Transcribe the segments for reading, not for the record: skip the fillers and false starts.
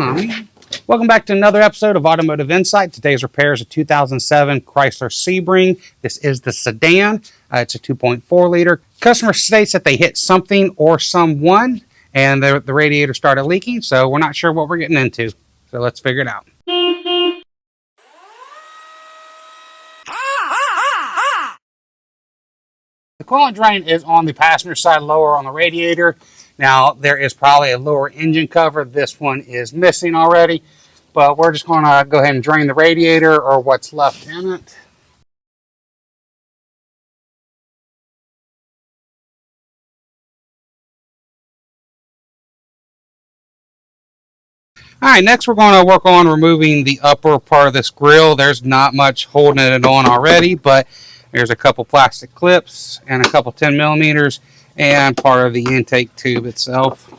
Welcome back to another episode of Automotive Insight. Today's repair is a 2007 Chrysler Sebring. This is the sedan. It's a 2.4 liter. Customer states that they hit something or someone and the radiator started leaking, so we're not sure what we're getting into. So let's figure it out. The coolant drain is on the passenger side, lower on the radiator. Now, there is probably a lower engine cover. This one is missing already, but we're just going to go ahead and drain the radiator or what's left in it. All right, next we're going to work on removing the upper part of this grill. There's not much holding it on already, but there's a couple plastic clips and a couple 10 millimeters and part of the intake tube itself.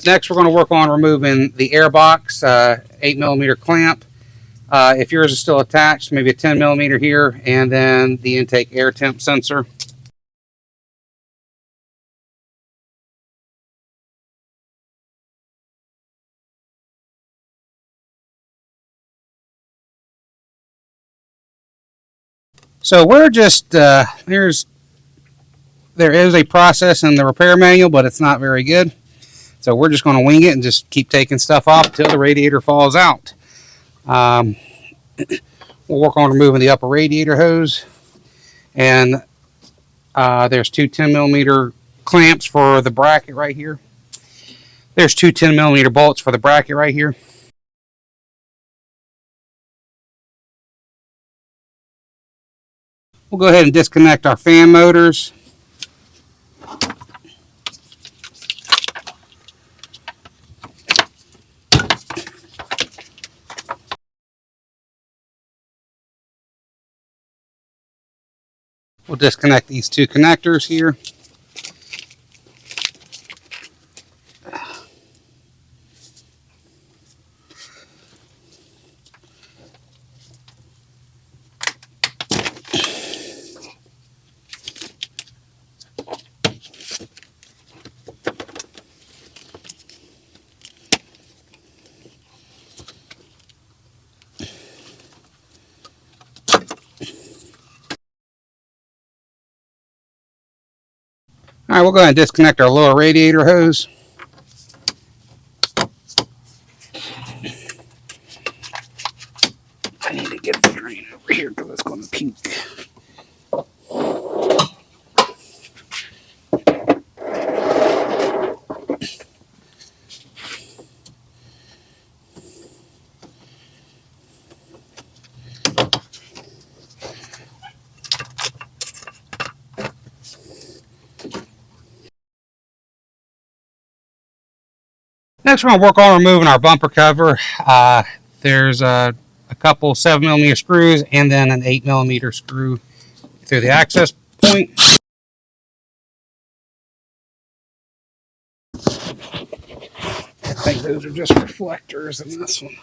Next, we're going to work on removing the air box, 8 millimeter clamp. If yours is still attached, maybe a 10 millimeter here, and then the intake air temp sensor. So we're just, there is a process in the repair manual, but it's not very good. So we're just going to wing it and just keep taking stuff off until the radiator falls out. We'll work on removing the upper radiator hose. And there's two 10 millimeter clamps for the bracket right here. There's two 10 millimeter bolts for the bracket right here. We'll go ahead and disconnect our fan motors. We'll disconnect these two connectors here. All right, we'll go ahead and disconnect our lower radiator hose. I need to get the drain over here because it's going to puke. Next, we're going to work on removing our bumper cover. There's a couple 7 millimeter screws and then an 8 millimeter screw through the access point. I think those are just reflectors in this one.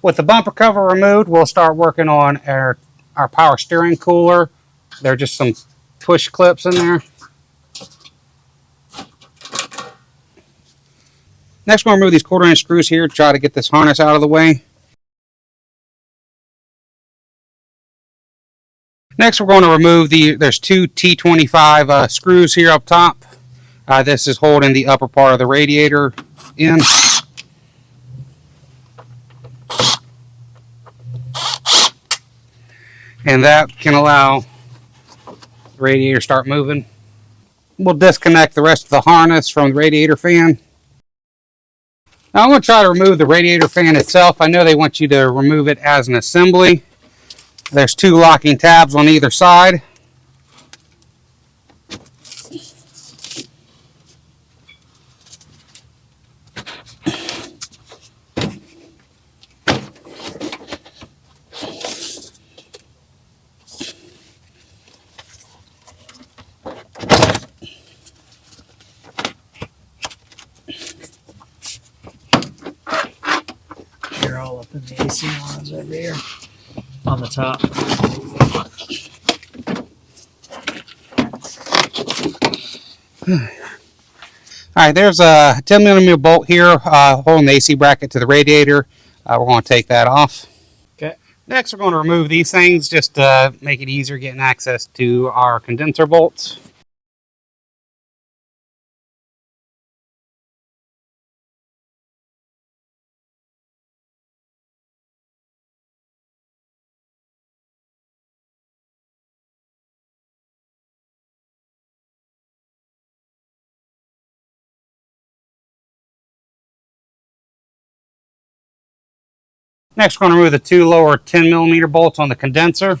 With the bumper cover removed, we'll start working on our power steering cooler. There are just some push clips in there. Next, we're going to remove these 1/4 inch screws here to try to get this harness out of the way. Next, we're going to remove there's two T25 screws here up top. This is holding the upper part of the radiator in. And that can allow radiator start moving. We'll disconnect the rest of the harness from the radiator fan. Now I'm going to try to remove the radiator fan itself. I know they want you to remove it as an assembly. There's two locking tabs on either side. AC lines over here on the top. All right, there's a 10 millimeter bolt here holding the AC bracket to the radiator. We're going to take that off. Okay. Next, we're going to remove these things just to make it easier getting access to our condenser bolts. Next, we're going to remove the two lower 10 millimeter bolts on the condenser.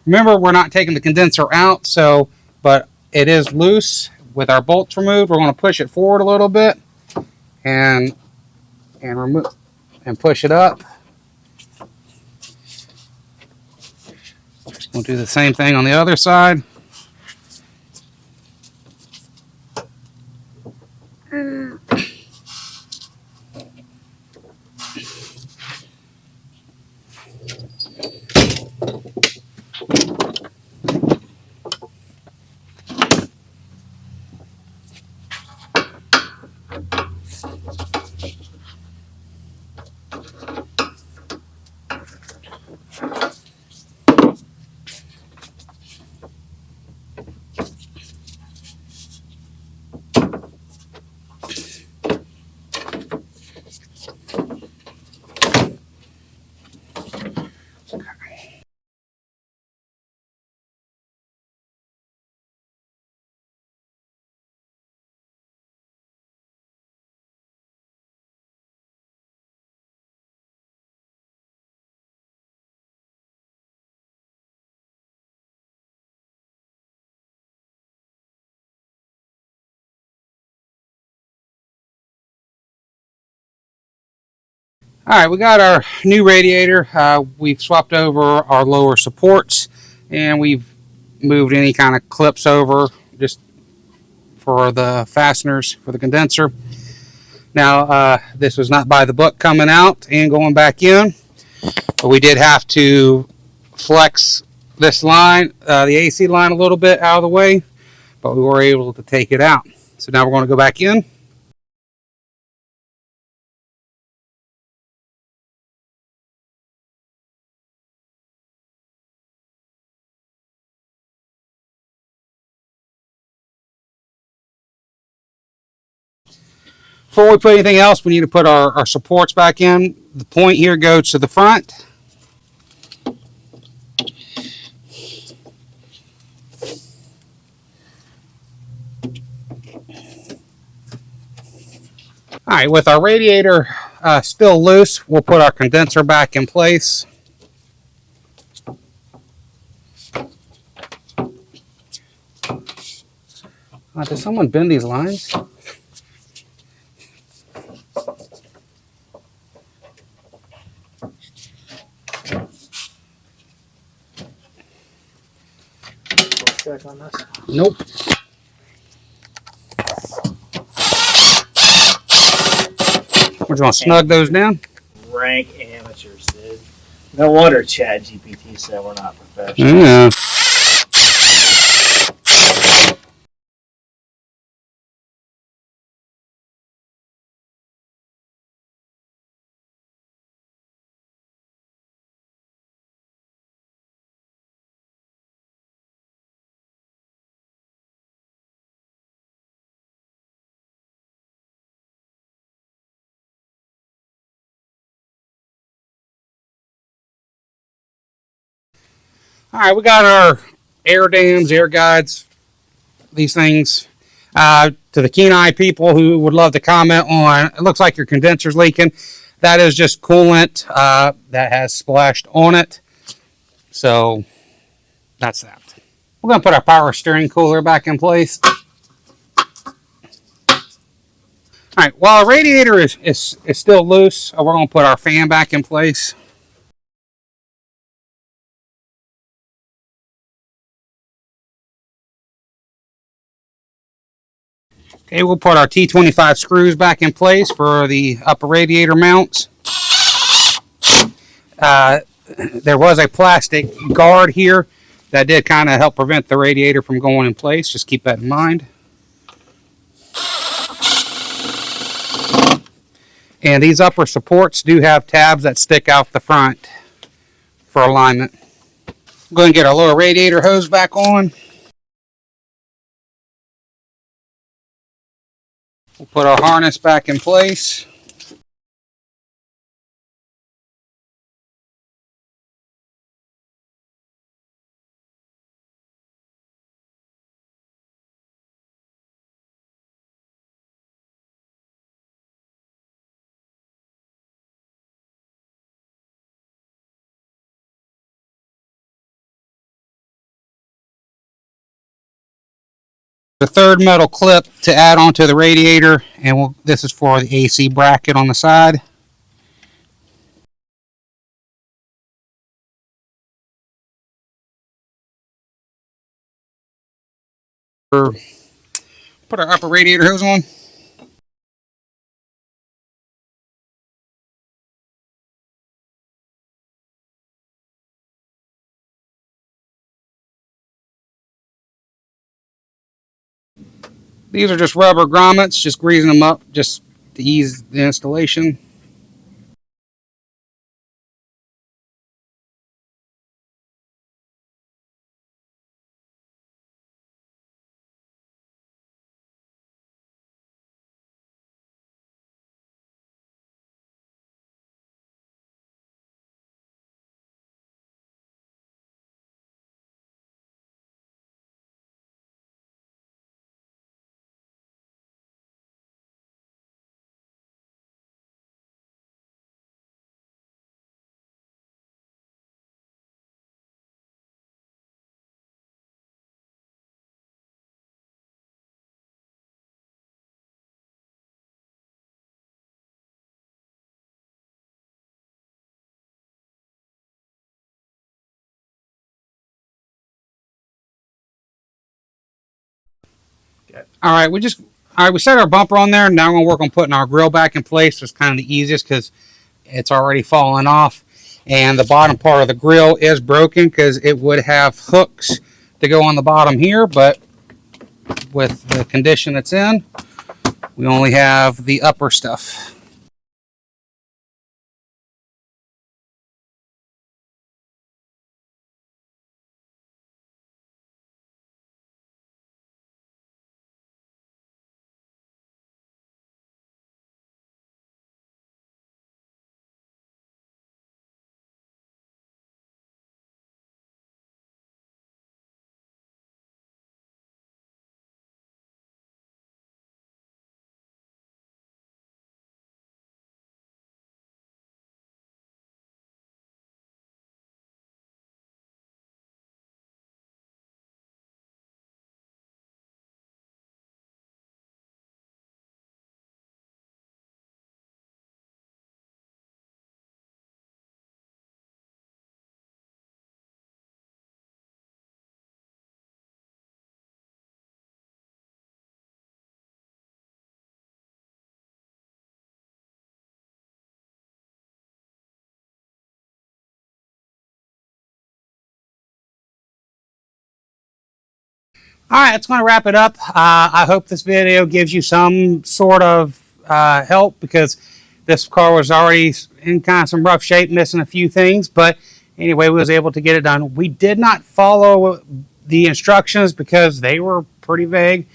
Remember, we're not taking the condenser out, but it is loose with our bolts removed. We're going to push it forward a little bit and remove and push it up. We'll do the same thing on the other side. All right, we got our new radiator. We've swapped over our lower supports and we've moved any kind of clips over just for the fasteners for the condenser. Now, this was not by the book coming out and going back in, but we did have to flex this line, the AC line, a little bit out of the way, but we were able to take it out. So now we're going to go back in. Before we put anything else, we need to put our supports back in. The point here goes to the front. All right, with our radiator still loose, we'll put our condenser back in place. Did someone bend these lines? Check on this. Nope. We're just going to snug those down. Rank amateurs, dude. No wonder Chat GPT said we're not professional. Yeah. All right, we got our air dams, air guides, these things. To the keen-eye people who would love to comment on, it looks like your condenser's leaking. That is just coolant that has splashed on it. So that's that. We're going to put our power steering cooler back in place. All right, while our radiator is still loose, we're going to put our fan back in place. Okay, we'll put our T25 screws back in place for the upper radiator mounts. There was a plastic guard here that did kind of help prevent the radiator from going in place. Just keep that in mind. And these upper supports do have tabs that stick out the front for alignment. Go ahead and get our lower radiator hose back on. We'll put our harness back in place. The third metal clip to add onto the radiator, and this is for the AC bracket on the side. Put our upper radiator hose on. These are just rubber grommets, just greasing them up just to ease the installation. All right, we set our bumper on there. Now we're gonna work on putting our grill back in place. It's kind of the easiest because it's already fallen off, and the bottom part of the grill is broken because it would have hooks to go on the bottom here, but with the condition it's in, we only have the upper stuff. All right, that's going to wrap it up. I hope this video gives you some sort of help, because this car was already in kind of some rough shape, missing a few things. But anyway, we was able to get it done. We did not follow the instructions because they were pretty vague.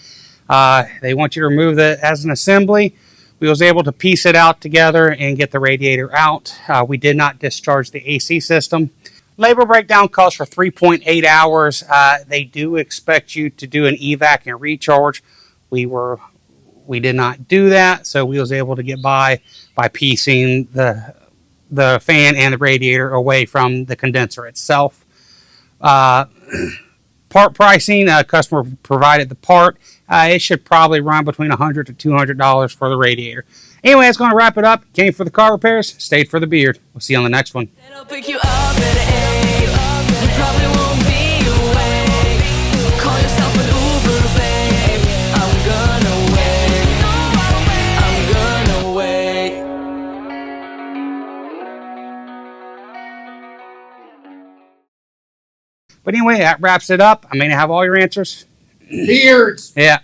They want you to remove it as an assembly. We was able to piece it out together and get the radiator out. We did not discharge the AC system. Labor breakdown calls for 3.8 hours. They do expect you to do an evac and recharge. We did not do that, so we was able to get by piecing the fan and the radiator away from the condenser itself. Part pricing, customer provided the part. It should probably run between $100 to $200 for the radiator. Anyway, that's going to wrap it up. Came for the car repairs, stayed for the beard. We'll see you on the next one. I'll pick you up at 8. Call yourself an Uber, babe. I'm gonna wait. But anyway, that wraps it up. I may not have all your answers. Beards. Yeah.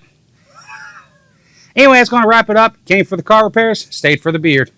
Anyway, that's going to wrap it up. Came for the car repairs, stayed for the beard.